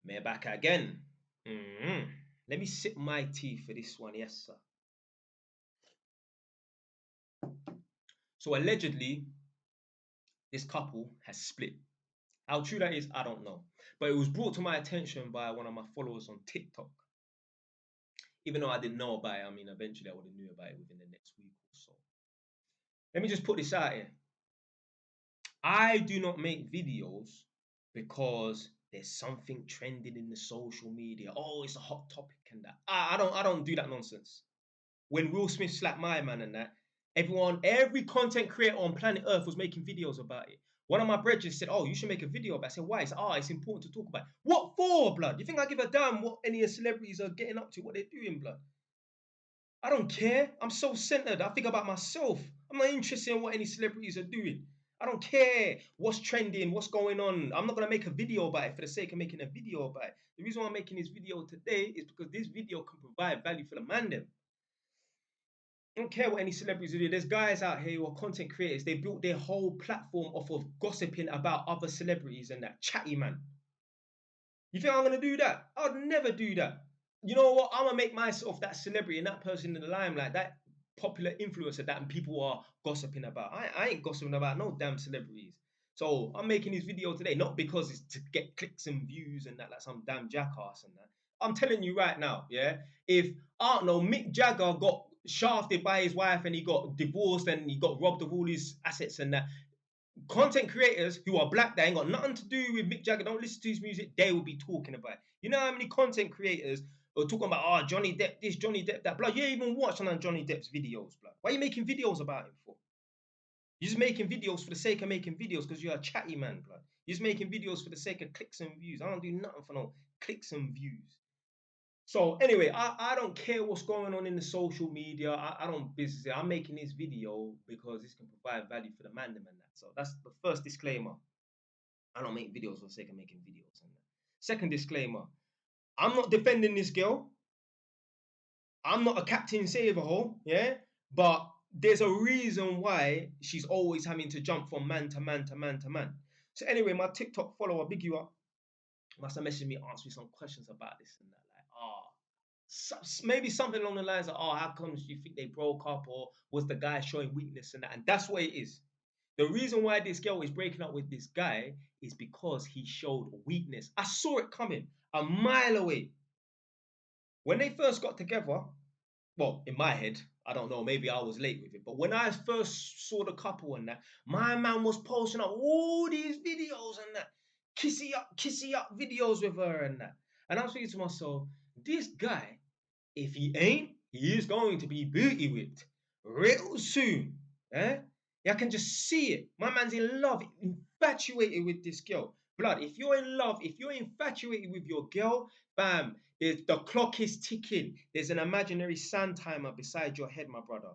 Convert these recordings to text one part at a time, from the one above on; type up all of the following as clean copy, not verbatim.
Me back again. Let me sip my tea for this one, yes, sir. So allegedly, this couple has split. How true that is, I don't know. But it was brought to my attention by one of my followers on TikTok. Even though I didn't know about it, I mean, eventually I would have knew about it within the next week or so. Let me just put this out here. I do not make videos because there's something trending in the social media. Oh, it's a hot topic and that. I don't do that nonsense. When Will Smith slapped my man and that, every content creator on planet Earth was making videos about it. One of my brethren said, "Oh, you should make a video about it." I said, "Why?" He said, it's important to talk about it. What for, blood? You think I give a damn what any of the celebrities are getting up to, what they're doing, blood? I don't care. I'm self-centered. I think about myself. I'm not interested in what any celebrities are doing. I don't care what's trending, what's going on. I'm not going to make a video about it for the sake of making a video about it. The reason why I'm making this video today is because this video can provide value for the man them. I don't care what any celebrities do. There's guys out here who are content creators. They built their whole platform off of gossiping about other celebrities and that chatty man. You think I'm going to do that? I'd never do that. You know what? I'm going to make myself that celebrity and that person in the limelight, that popular influencer that people are gossiping about. I ain't gossiping about no damn celebrities. So I'm making this video today, not because it's to get clicks and views and that, like some damn jackass and that. I'm telling you right now, yeah, if, I don't know, Mick Jagger got shafted by his wife and he got divorced and he got robbed of all his assets and that, content creators who are black that ain't got nothing to do with Mick Jagger, don't listen to his music, they will be talking about it. You know how many content creators are talking about, Johnny Depp this, Johnny Depp that, blood? You ain't even watched none of Johnny Depp's videos, blood. Why are you making videos about him for? You're just making videos for the sake of making videos because you're a chatty man, blood. You're just making videos for the sake of clicks and views. I don't do nothing for no clicks and views. So anyway, I don't care what's going on in the social media. I don't business it. I'm making this video because this can provide value for the man and that. So that's the first disclaimer. I don't make videos for the sake of making videos and that. Second disclaimer, I'm not defending this girl. I'm not a Captain Save-A-Hole, yeah? But there's a reason why she's always having to jump from man to man to man to man. So anyway, my TikTok follower, big you up, must have messaged me, asked me some questions about this and that. Like, maybe something along the lines of, how comes you think they broke up, or was the guy showing weakness and that? And that's what it is. The reason why this girl is breaking up with this guy is because he showed weakness. I saw it coming a mile away. When they first got together, well, in my head, I don't know, maybe I was late with it, but when I first saw the couple and that, my man was posting up all these videos and that, kissy up videos with her and that. And I was thinking to myself, this guy, if he ain't, he is going to be booty whipped real soon. Eh? I can just see it. My man's in love, infatuated with this girl. Blood, if you're in love, if you're infatuated with your girl, bam, the clock is ticking. There's an imaginary sand timer beside your head, my brother.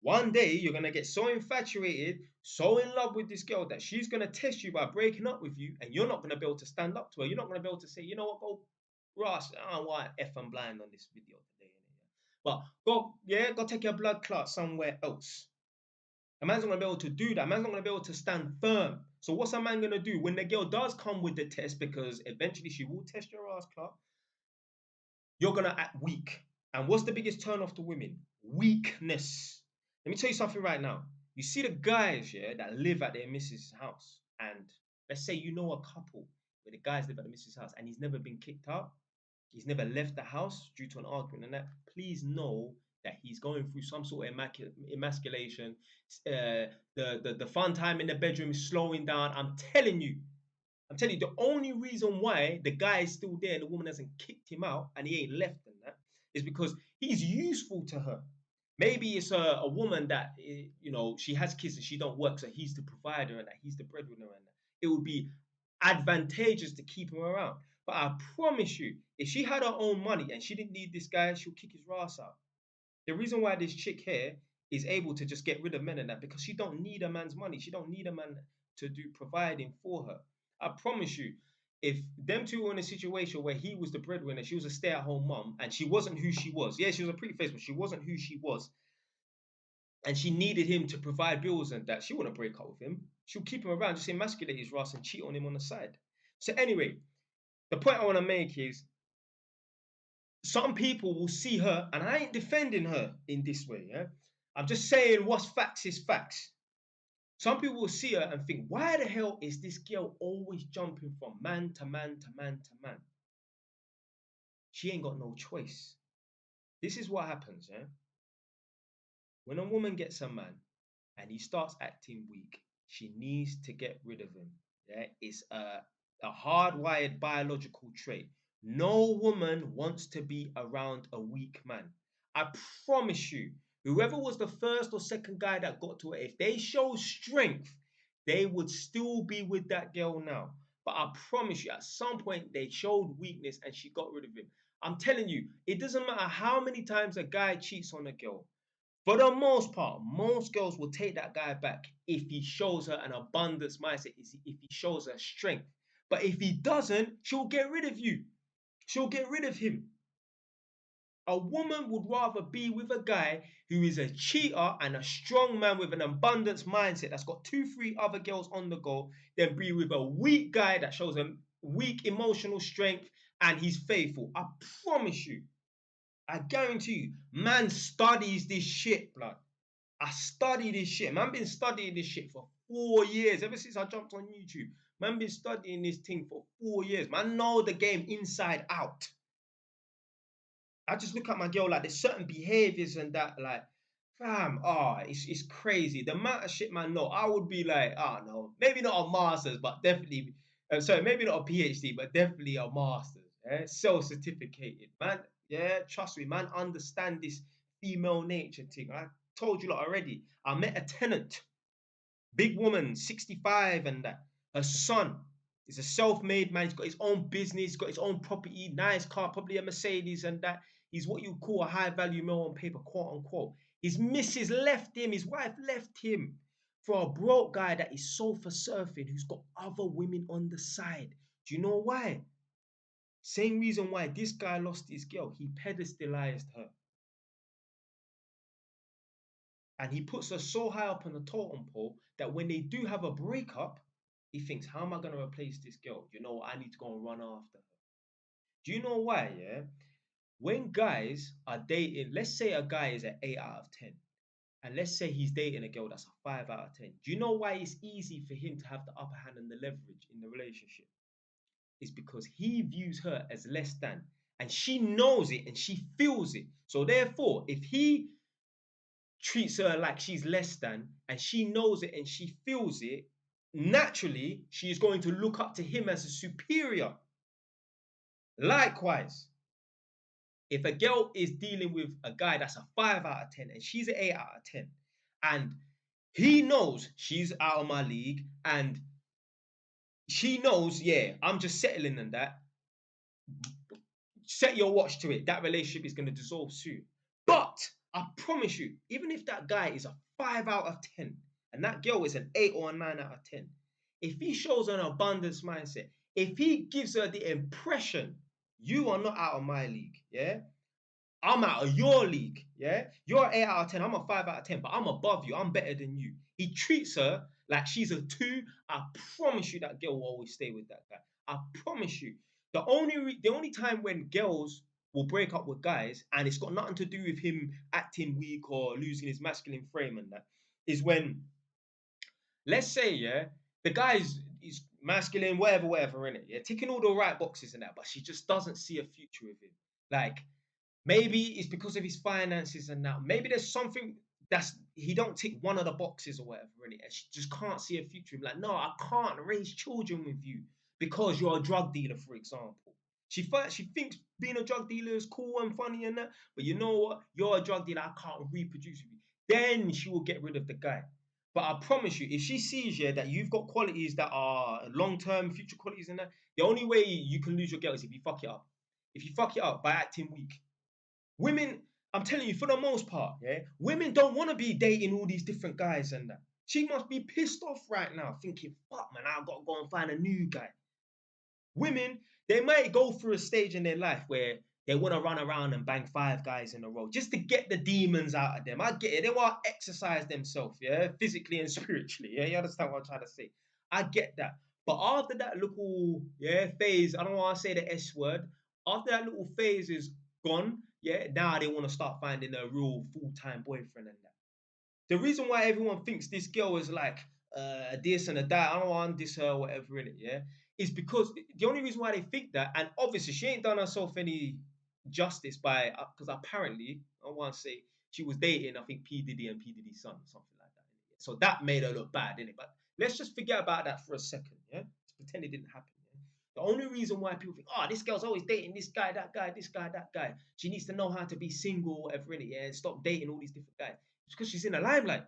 One day, you're going to get so infatuated, so in love with this girl that she's going to test you by breaking up with you, and you're not going to be able to stand up to her. You're not going to be able to say, you know what, go, Ross, I don't want F and blind on this video today. But go take your blood clot somewhere else. A man's not going to be able to do that. A man's not going to be able to stand firm. So what's a man going to do when the girl does come with the test, because eventually she will test your ass clot, you're going to act weak. And what's the biggest turn off to women? Weakness. Let me tell you something right now. You see the guys, yeah, that live at their missus' house, and let's say you know a couple where the guys live at the missus' house and he's never been kicked out, he's never left the house due to an argument and that, please know that he's going through some sort of emasculation. The fun time in the bedroom is slowing down. I'm telling you, the only reason why the guy is still there and the woman hasn't kicked him out and he ain't left and that is because he's useful to her. Maybe it's a woman that, she has kids and she don't work, so he's the provider and that he's the breadwinner and that. It would be advantageous to keep him around. But I promise you, if she had her own money and she didn't need this guy, she'll kick his ass out. The reason why this chick here is able to just get rid of men and that, because she don't need a man's money. She don't need a man to do providing for her. I promise you, if them two were in a situation where he was the breadwinner, she was a stay-at-home mom, and she wasn't who she was. Yeah, she was a pretty face, but she wasn't who she was. And she needed him to provide bills and that. She wouldn't break up with him. She'll keep him around, just emasculate his ass and cheat on him on the side. So anyway, The point I want to make is some people will see her, and I ain't defending her in this way, yeah? I'm just saying what's facts is facts. Some people will see her and think, why the hell is this girl always jumping from man to man to man to man? She ain't got no choice. This is what happens, yeah? When a woman gets a man and he starts acting weak, she needs to get rid of him. Yeah, it's a hardwired biological trait. No woman wants to be around a weak man. I promise you, whoever was the first or second guy that got to her, if they show strength, they would still be with that girl now. But I promise you, at some point, they showed weakness and she got rid of him. I'm telling you, it doesn't matter how many times a guy cheats on a girl. For the most part, most girls will take that guy back if he shows her an abundance mindset, if he shows her strength. But if he doesn't, she'll get rid of you. She'll get rid of him. A woman would rather be with a guy who is a cheater and a strong man with an abundance mindset that's got 2, 3 other girls on the go than be with a weak guy that shows a weak emotional strength and he's faithful. I promise you. I guarantee you, man studies this shit, blood. I study this shit. Man been studying this shit for 4 years. Ever since I jumped on YouTube. Man been studying this thing for 4 years. Man know the game inside out. I just look at my girl like there's certain behaviors and that like, fam, it's crazy. The amount of shit man know, I would be like, no, maybe not a master's, but definitely, sorry, maybe not a PhD, but definitely a master's. Yeah? Self-certificated, man. Yeah, trust me, man. Understand this female nature thing. I told you lot already. I met a tenant. Big woman, 65 and that. Her son is a self-made man. He's got his own business, he's got his own property, nice car, probably a Mercedes and that. He's what you call a high-value male on paper, quote unquote. His missus left him, his wife left him for a broke guy that is sofa surfing who's got other women on the side. Do you know why? Same reason why this guy lost his girl. He pedestalized her. And he puts her so high up on the totem pole that when they do have a breakup, he thinks, how am I going to replace this girl? You know, I need to go and run after her. Do you know why? Yeah. When guys are dating, let's say a guy is an 8 out of 10, and let's say he's dating a girl that's a 5 out of 10. Do you know why it's easy for him to have the upper hand and the leverage in the relationship? It's because he views her as less than, and she knows it and she feels it. So therefore, if he treats her like she's less than and she knows it and she feels it, naturally, she is going to look up to him as a superior. Likewise, if a girl is dealing with a guy that's a 5 out of 10 and she's an 8 out of 10, and he knows she's out of my league and she knows, yeah, I'm just settling on that, set your watch to it. That relationship is going to dissolve soon. But I promise you, even if that guy is a 5 out of 10 and that girl is an 8 or a 9 out of 10, if he shows an abundance mindset, if he gives her the impression, you are not out of my league, yeah? I'm out of your league, yeah? You're an 8 out of 10, I'm a 5 out of 10, but I'm above you, I'm better than you. He treats her like she's a 2. I promise you that girl will always stay with that guy. I promise you. The only time when girls will break up with guys, and it's got nothing to do with him acting weak or losing his masculine frame and that, is when, let's say, yeah, the guy's is masculine, whatever, in it, yeah, ticking all the right boxes and that, but she just doesn't see a future with him. Like, maybe it's because of his finances and that. Maybe there's something that's he don't tick one of the boxes or whatever, really. And she just can't see a future. Like, no, I can't raise children with you because you're a drug dealer, for example. She thinks being a drug dealer is cool and funny and that, but you know what? You're a drug dealer. I can't reproduce with you. Then she will get rid of the guy. But I promise you, if she sees you that you've got qualities that are long-term future qualities in that, the only way you can lose your girl is if you fuck it up. If you fuck it up by acting weak. Women, I'm telling you, for the most part, yeah, women don't want to be dating all these different guys and that. She must be pissed off right now, thinking, fuck, man, I've got to go and find a new guy. Women, they might go through a stage in their life where they want to run around and bang 5 guys in a row just to get the demons out of them. I get it. They want to exercise themselves, yeah, physically and spiritually. Yeah, you understand what I'm trying to say? I get that. But after that little phase, I don't want to say the S word. After that little phase is gone, now they want to start finding a real full-time boyfriend and that. The reason why everyone thinks this girl is like this and a that, I don't want this her, whatever in it, is because the only reason why they think that, and obviously she ain't done herself any justice by, because apparently, I want to say she was dating, I think P Diddy and P Diddy's son, something like that. So that made her look bad, innit? But let's just forget about that for a second, Let's pretend it didn't happen. The only reason why people think, oh, this girl's always dating this guy, that guy, this guy, that guy. She needs to know how to be single, whatever, in it, and stop dating all these different guys. It's because she's in the limelight.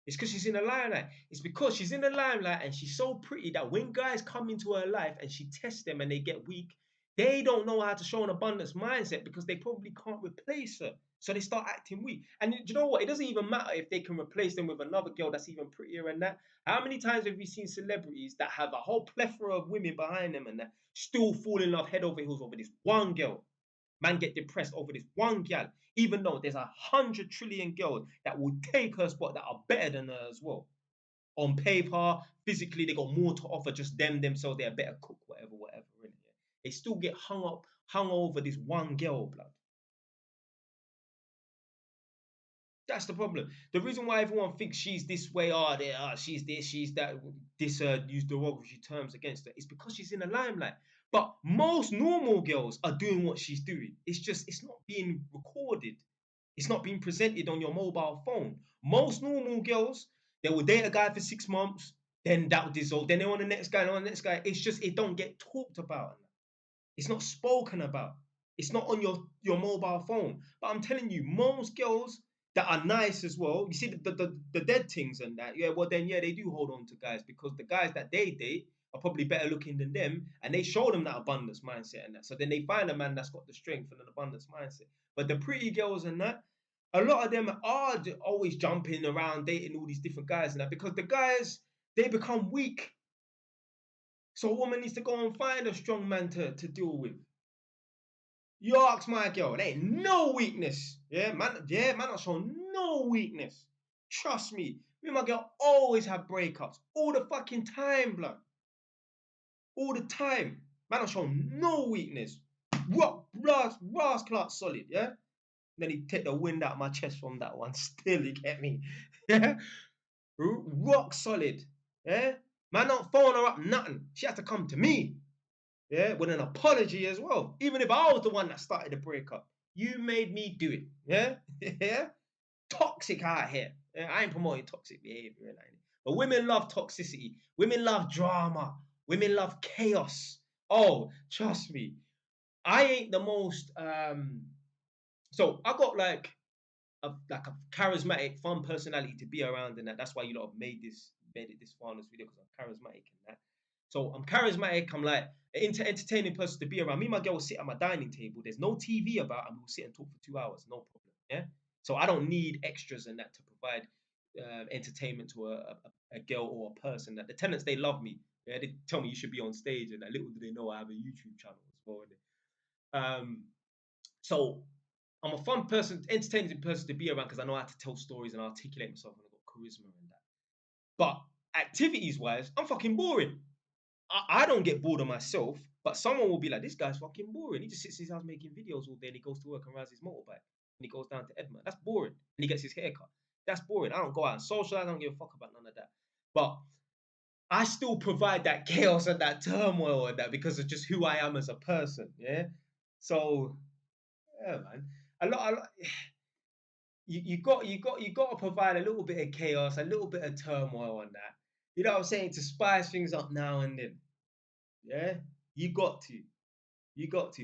It's because she's in the limelight. It's because she's in the limelight and she's so pretty that when guys come into her life and she tests them and they get weak, they don't know how to show an abundance mindset because they probably can't replace her. So they start acting weak. And you know what? It doesn't even matter if they can replace them with another girl that's even prettier than that. How many times have we seen celebrities that have a whole plethora of women behind them and that still fall in love head over heels over this one girl? Man get depressed over this one gal, even though there's 100 trillion girls that will take her spot that are better than her as well. On paper, physically, they got more to offer. Just themselves, they're a better cook, whatever, innit? They still get hung over this one girl, blood. That's the problem. The reason why everyone thinks she's this way, she's this, she's that, use derogatory terms against her, is because she's in the limelight. But most normal girls are doing what she's doing. It's not being recorded. It's not being presented on your mobile phone. Most normal girls, they will date a guy for 6 months, then that will dissolve. Then they want the next guy, It's just, it don't get talked about. It's not spoken about. It's not on your mobile phone. But I'm telling you, most girls that are nice as well, you see the dead things and that, they do hold on to guys because the guys that they date are probably better looking than them and they show them that abundance mindset and that. So then they find a man that's got the strength and an abundance mindset. But the pretty girls and that, a lot of them are always jumping around dating all these different guys and that because the guys, they become weak. So a woman needs to go and find a strong man to deal with. You ask my girl, there ain't no weakness. Man, not showing no weakness. Trust me. Me and my girl always have breakups. All the fucking time, blood. All the time. Man not showing no weakness. Brass clock solid, yeah? Then he take the wind out of my chest from that one. Still, you get me? Yeah? Rock solid. Yeah? Man not phone her up, nothing. She has to come to me. Yeah, with an apology as well. Even if I was the one that started the breakup, you made me do it. Yeah, yeah. Toxic out here. Yeah? I ain't promoting toxic behavior, but women love toxicity. Women love drama. Women love chaos. Oh, trust me, I ain't the most. So I got like a charismatic, fun personality to be around, and that's why you lot have made it this far on this video because I'm charismatic and that. So I'm charismatic. I'm like an entertaining person to be around. Me and my girl will sit at my dining table. There's no TV about, and we'll sit and talk for 2 hours, no problem. Yeah. So I don't need extras and that to provide entertainment to a girl or a person. That the tenants, they love me. Yeah, they tell me you should be on stage, and little do they know I have a YouTube channel as well. So I'm a fun person, entertaining person to be around because I know how to tell stories and articulate myself, and I've got charisma and that. But activities wise, I'm fucking boring. I don't get bored of myself, but someone will be like, this guy's fucking boring. He just sits in his house making videos all day and he goes to work and rides his motorbike and he goes down to Edinburgh. That's boring. And he gets his hair cut. That's boring. I don't go out and socialize. I don't give a fuck about none of that. But I still provide that chaos and that turmoil and that because of just who I am as a person. Yeah. So yeah, man. A lot you got to provide a little bit of chaos, a little bit of turmoil on that. You know what I'm saying? To spice things up now and then. Yeah, you got to.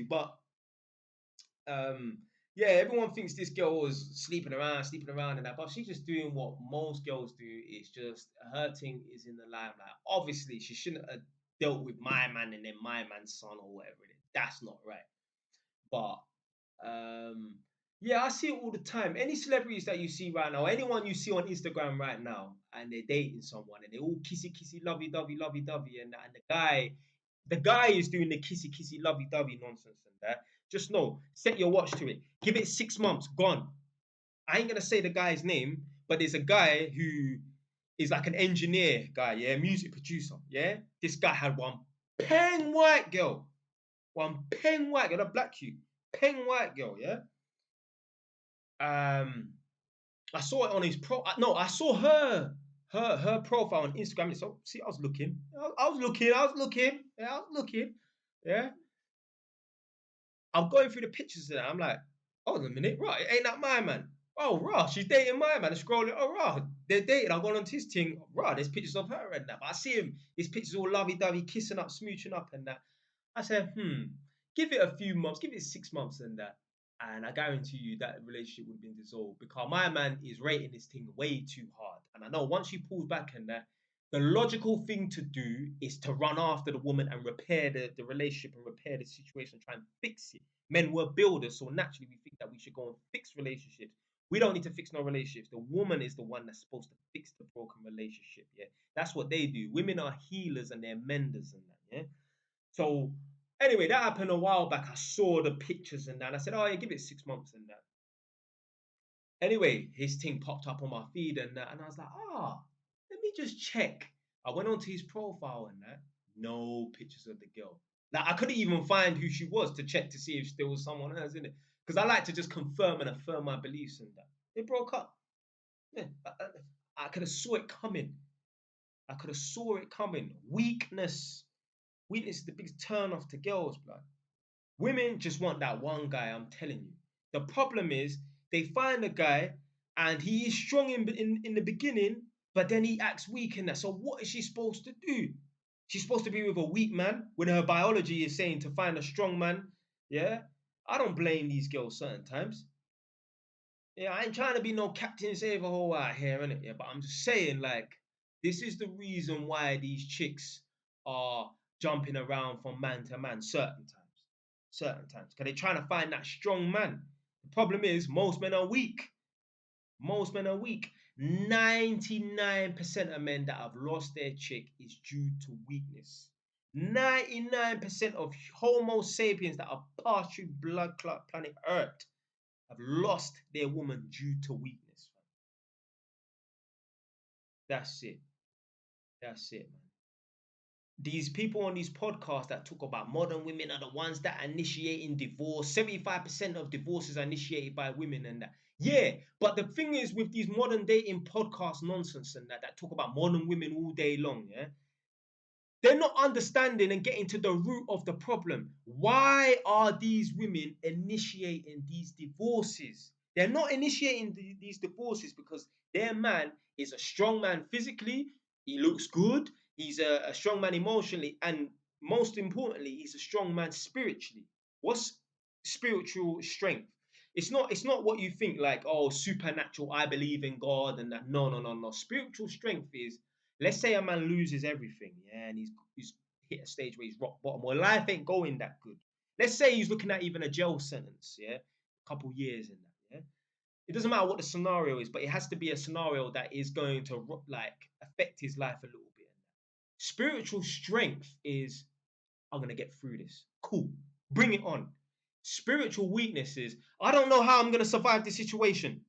But everyone thinks this girl was sleeping around and that, but she's just doing what most girls do. Is just her thing is in the limelight. Obviously, she shouldn't have dealt with my man and then my man's son or whatever it is. That's not right. But I see it all the time. Any celebrities that you see right now, anyone you see on Instagram right now, and they're dating someone, and they're all kissy, lovey-dovey, and the guy is doing the kissy, lovey-dovey nonsense and that. Just know, set your watch to it. Give it 6 months, gone. I ain't gonna say the guy's name, but there's a guy who is like an engineer guy, yeah, music producer, yeah. This guy had one peng white girl, a black cute, peng white girl, yeah. I saw it on his no, I saw her profile on Instagram. So see, I was looking, yeah, I was looking, yeah. I'm going through the pictures and I'm like, hold on a minute, right? Ain't that my man? Oh, raw, she's dating my man. I'm scrolling, oh, raw, they're dating. I'm going on to his thing, raw, there's pictures of her and that. But I see him, his pictures all lovey dovey, kissing up, smooching up and that. I said, give it a few months, give it 6 months and that. And I guarantee you that relationship would have been dissolved because my man is rating this thing way too hard. And I know once she pulls back and that, the logical thing to do is to run after the woman and repair the relationship and repair the situation, try and fix it. Men were builders, so naturally we think that we should go and fix relationships. We don't need to fix no relationships. The woman is the one that's supposed to fix the broken relationship. Yeah, that's what they do. Women are healers and they're menders and that. Yeah. So anyway, that happened a while back. I saw the pictures and that. And I said, oh, yeah, give it 6 months and that. Anyway, his thing popped up on my feed and that. And I was like, let me just check. I went onto his profile and that. No pictures of the girl. Like I couldn't even find who she was to check to see if there was someone else in it. Because I like to just confirm and affirm my beliefs and that. They broke up. Yeah, I could have saw it coming. I could have saw it coming. Weakness. Weakness is the biggest turn off to girls, blood. Women just want that one guy, I'm telling you. The problem is they find a guy and he is strong in the beginning, but then he acts weak in that. So what is she supposed to do? She's supposed to be with a weak man when her biology is saying to find a strong man. Yeah. I don't blame these girls certain times. Yeah, I ain't trying to be no Captain Save a Hole out here, innit? Yeah, but I'm just saying, like, this is the reason why these chicks are jumping around from man to man certain times. Certain times. Because they're trying to find that strong man. The problem is, most men are weak. Most men are weak. 99% of men that have lost their chick is due to weakness. 99% of Homo sapiens that have passed through blood clot planet Earth have lost their woman due to weakness. That's it. That's it, man. These people on these podcasts that talk about modern women are the ones that are initiating divorce. 75% of divorces are initiated by women and that. Yeah, but the thing is with these modern dating podcast nonsense and that talk about modern women all day long, yeah, they're not understanding and getting to the root of the problem. Why are these women initiating these divorces? They're not initiating these divorces because their man is a strong man physically, he looks good, he's a strong man emotionally, and most importantly, he's a strong man spiritually. What's spiritual strength? It's not what you think like, oh, supernatural, I believe in God and that. No, no, no, no. Spiritual strength is, let's say a man loses everything, yeah, and he's hit a stage where he's rock bottom, or life ain't going that good. Let's say he's looking at even a jail sentence, yeah, a couple years in that, yeah. It doesn't matter what the scenario is, but it has to be a scenario that is going to like affect his life a little bit. Spiritual strength is, I'm gonna get through this. Cool, bring it on. Spiritual weakness is, I don't know how I'm gonna survive this situation.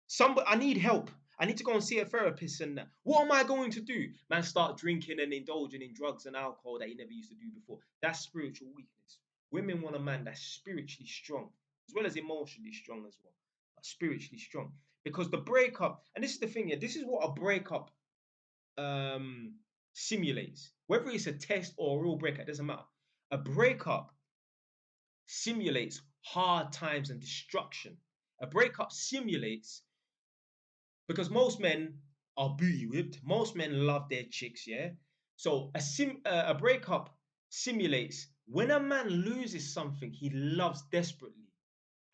Somebody, I need help. I need to go and see a therapist and that. What am I going to do? Man, start drinking and indulging in drugs and alcohol that he never used to do before. That's spiritual weakness. Women want a man that's spiritually strong, as well as emotionally strong as well, but spiritually strong. Because the breakup, and this is the thing here, this is what a breakup um, simulates. Whether it's a test or a real breakup, it doesn't matter. A breakup simulates hard times and destruction. A breakup simulates, because most men are booty whipped. Most men love their chicks, yeah. So a breakup simulates when a man loses something he loves desperately,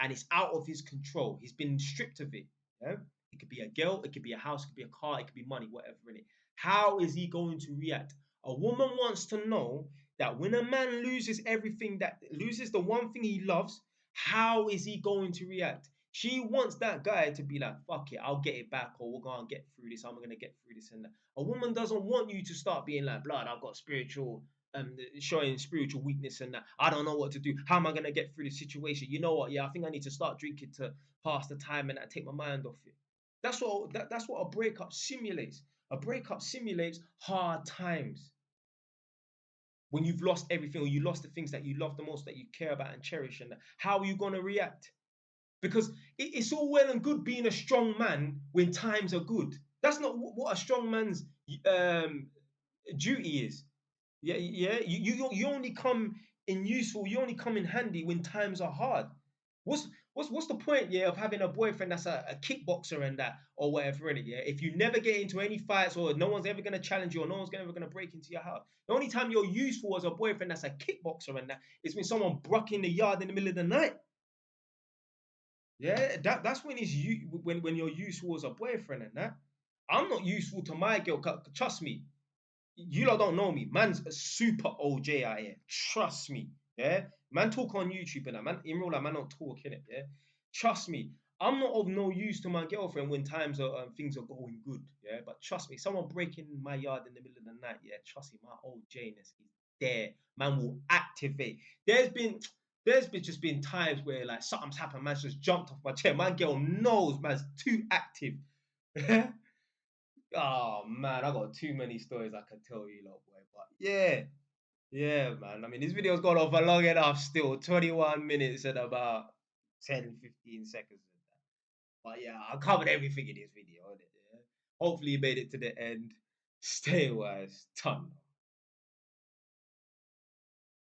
and it's out of his control. He's been stripped of it. Yeah? It could be a girl, it could be a house, it could be a car, it could be money, whatever in it. How is he going to react? A woman wants to know that when a man loses everything, that loses the one thing he loves, how is he going to react? She wants that guy to be like, fuck it, I'll get it back, or we're gonna get through this, I'm gonna get through this and that. A woman doesn't want you to start being like, blood, I've got spiritual showing spiritual weakness and that. I don't know what to do. How am I gonna get through the situation? You know what? Yeah, I think I need to start drinking to pass the time and I take my mind off it. That's what a breakup simulates. A breakup simulates hard times when you've lost everything or you lost the things that you love the most, that you care about and cherish. And how are you going to react? Because it's all well and good being a strong man when times are good. That's not what a strong man's um, duty is. Yeah, yeah. You only come in useful. You only come in handy when times are hard. What's the point? Yeah, of having a boyfriend that's a kickboxer and that or whatever in it. Yeah, if you never get into any fights or no one's ever gonna challenge you or no one's ever gonna break into your house. The only time you're useful as a boyfriend that's a kickboxer and that is when someone bruck in the yard in the middle of the night. Yeah, that's when it's you when you're useful as a boyfriend and that. I'm not useful to my girl. Trust me, you lot don't know me. Man's a super OJ out here. Trust me. Yeah. Man talk on YouTube and that. Man in real life, man don't talk in it. Yeah. Trust me. I'm not of no use to my girlfriend when times are things are going good. Yeah. But trust me, someone breaking my yard in the middle of the night. Yeah. Trust me, my OJness is there. Man will activate. There's been just been times where like something's happened. Man's just jumped off my chair. My girl knows man's too active. Oh man, I got too many stories I could tell you, lot boy. But yeah, yeah, man. I mean, this video's gone on for long enough still. 21 minutes and about 10, 15 seconds. But yeah, I covered everything in this video. Innit, yeah? Hopefully you made it to the end. Stay wise. Ton.